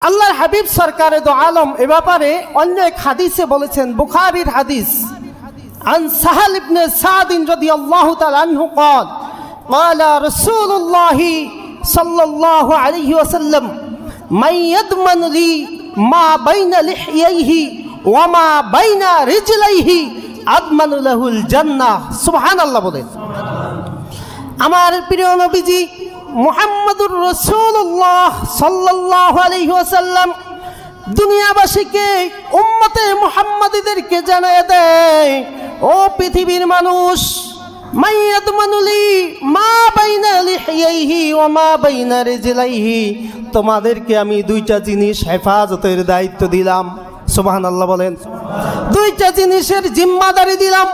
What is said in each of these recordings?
আল্লাহর হাবিব সরকারে দো আলম এ ব্যাপারে অন্য এক হাদিসে বলেছেন, বুখারীর হাদিস, আন সাহাল ইবনে সাদ রাদিয়াল্লাহু তাআলা আনহু قال قال رسول الله صلى الله عليه وسلم من يضمن لي ما بين لحييه وما بين رجليه اضمن له الجنه। সুবহানাল্লাহ বলেন। আমার প্রিয় নবীজি মুহাম্মদুর রাসূলুল্লাহ সাল্লাল্লাহু আলাইহি ওয়াসাল্লাম দুনিয়াবাসীকে, উম্মতে মুহাম্মাদীদেরকে জানিয়ে দেয়, ও পৃথিবীর মানুষ, মাইয়াদমানুলি মা বাইনা লিহিয়াইহি ওয়া মা বাইনা রিজলাইহি, তোমাদেরকে আমি দুইটা জিনিস হেফাজতের দায়িত্ব দিলাম। সুবহানাল্লাহ বলেন। দুইটা জিনিসের জিম্মাদারি দিলাম।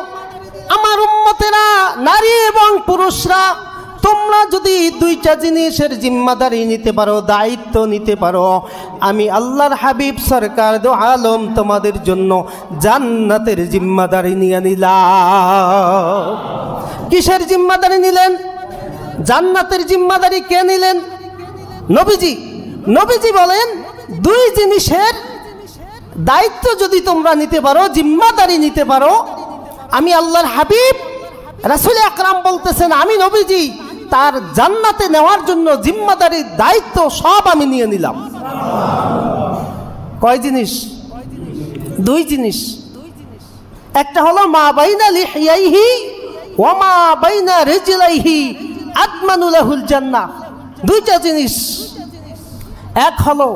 আমার উম্মতেরা, নারী এবং পুরুষরা, তোমরা যদি দুইটা জিনিসের জিম্মাদারি নিতে পারো, দায়িত্ব নিতে পারো, আমি আল্লাহর হাবিব সরকার দো আলম তোমাদের জন্য জান্নাতের জিম্মাদারি নিয়ে নিলাম। কিসের জিম্মাদারি নিলেন? জান্নাতের জিম্মাদারি কে নিলেন? নবীজি। নবীজি বলেন, দুই জিনিসের দায়িত্ব যদি তোমরা নিতে পারো, জিম্মাদারি নিতে পারো, আমি আল্লাহর হাবিব রাসূল আকরাম বলতেছেন, আমি নবীজি তার জান্নাতে নেওয়ার জন্য জিম্মাদারির দায়িত্ব সব আমি নিয়ে নিলাম। কয় জিনিস? দুই জিনিস। একটা হলো মা বাইনা লিহিয়াইহি ওয়া মা বাইনা রিজলাইহি আদমানু লাহুল জান্নাহ। দুইটা জিনিস। এক হলো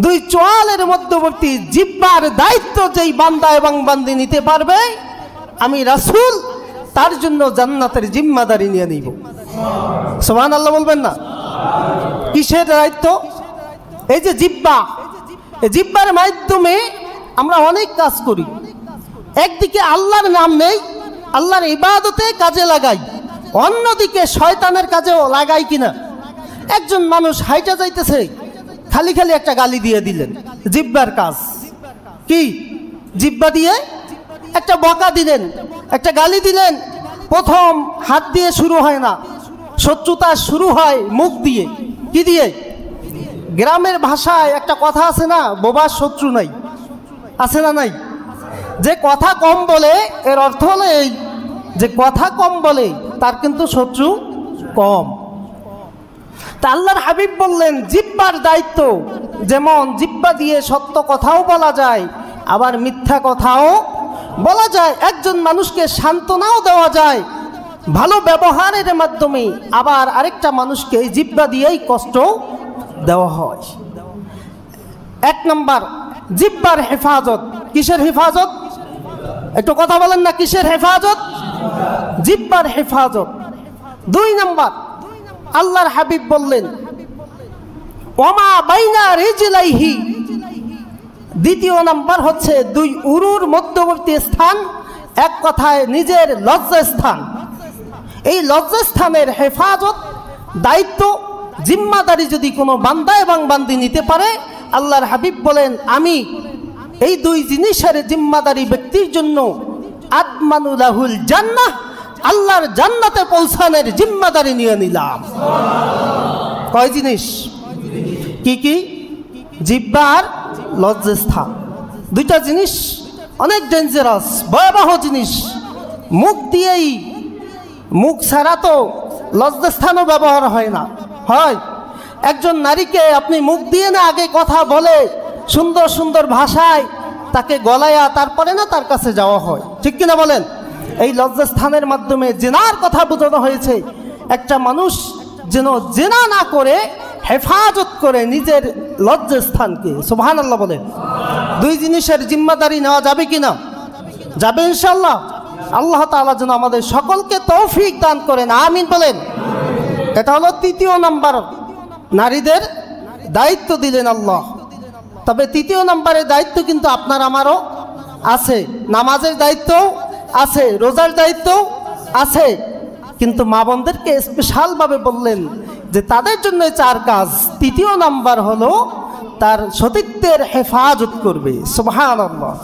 দুই চোয়ালের মধ্যবর্তী জিহ্বার দায়িত্ব যেই বান্দা এবং বান্দি নিতে পারবে, আমি রাসূল তার জন্য জান্নাতের জিম্মাদারি নিয়ে নিব। সুবহানাল্লাহ বলবেন না? কিসের দায়িত্ব? এই যে জিহ্বা, এই জিহ্বার মাধ্যমে আমরা অনেক কাজ করি। একদিকে আল্লাহর নাম নেই, আল্লাহর ইবাদতে কাজে লাগাই, অন্যদিকে শয়তানের কাজেও লাগাই কিনা। একজন মানুষ হাইটা যাইতেছে, খালি খালি একটা গালি দিয়ে দিলেন, জিহ্বার কাজ কি? জিহ্বা দিয়ে একটা বকা দিলেন, একটা গালি দিলেন। প্রথম হাত দিয়ে শুরু হয় না, শত্রুতা শুরু হয় মুখ দিয়ে। কি দিয়ে? গ্রামের ভাষায় একটা কথা আছে না, বোবার শত্রু নাই, আছে না নাই? যে কথা কম বলে, এর অর্থ হলো এই যে কথা কম বলে তার কিন্তু শত্রু কম। তা আল্লাহর হাবিব বললেন, জিহ্বার দায়িত্ব, যেমন জিহ্বা দিয়ে সত্য কথাও বলা যায়, আবার মিথ্যা কথাও বলা যায়। একজন মানুষকে সান্ত্বনাও দেওয়া যায় ভালো ব্যবহারের মাধ্যমে, আবার আরেকটা মানুষকে এই জিহ্বা দিয়েই কষ্ট দেওয়া হয়। এক নম্বর, জিহ্বার হেফাজত। কিসের হেফাজত? একটু কথা বলেন না, কিসের হেফাজত? জিহ্বার হেফাজত। দুই নম্বর, আল্লাহর হাবিব বললেন, ওমা বাইনা রিজলাইহি। দ্বিতীয় নাম্বার হচ্ছে দুই উরুর মধ্যবর্তী স্থান, এক কথায় নিজের লজ্জাস্থান। এই লজ্জাস্থানের হেফাজত, দায়িত্ব, জিম্মাদারি যদি কোনো বান্দা এবং বান্দি নিতে পারে, আল্লাহর হাবিব বলেন, আমি এই দুই জিনিসের জিম্মাদারি ব্যক্তির জন্য আদমানু লাহুল জান্নাহ, আল্লাহর জান্নাতে পৌঁছানোর জিম্মাদারি নিয়ে নিলাম। কয় জিনিস? কি কি? জিহ্বা আর লজ্জাস্থান। দুইটা জিনিস অনেক ডেঞ্জারাস, ভয়াবহ জিনিস। মুখ দিয়েই, মুখ ছাড়া তো লজ্জাস্থানও ব্যবহার হয় না। হয় একজন নারীকে আপনি মুখ দিয়ে না আগে কথা বলে সুন্দর সুন্দর ভাষায় তাকে গলায়া তারপরে না তার কাছে যাওয়া হয়, ঠিক কিনা বলেন? এই লজ্জাস্থানের মাধ্যমে জেনার কথা বোঝানো হয়েছে। একটা মানুষ যেন জেনা না করে হেফাজত করে নিজের লজ্জাস্থানকে। সুবহানাল্লাহ বলেন। দুই জিনিসের জিম্মাদারি নেওয়া যাবে কিনা? যাবে ইনশাআল্লাহ। আল্লাহ তাআলা যেন আমাদের সকলকে তৌফিক দান করেন, আমিন বলেন। এটা হলো তৃতীয় নাম্বার, নারীদের দায়িত্ব দিলেন আল্লাহ। তবে তৃতীয় নাম্বারের দায়িত্ব কিন্তু আপনার আমারও আছে। নামাজের দায়িত্ব আছে, রোজার দায়িত্ব আছে, কিন্তু মা বোনদেরকে স্পেশালভাবে বললেন যে তাদের জন্য চার কাজ। তৃতীয় নাম্বার হলো তার সতীত্বের হেফাজত করবে। সুবহানাল্লাহ।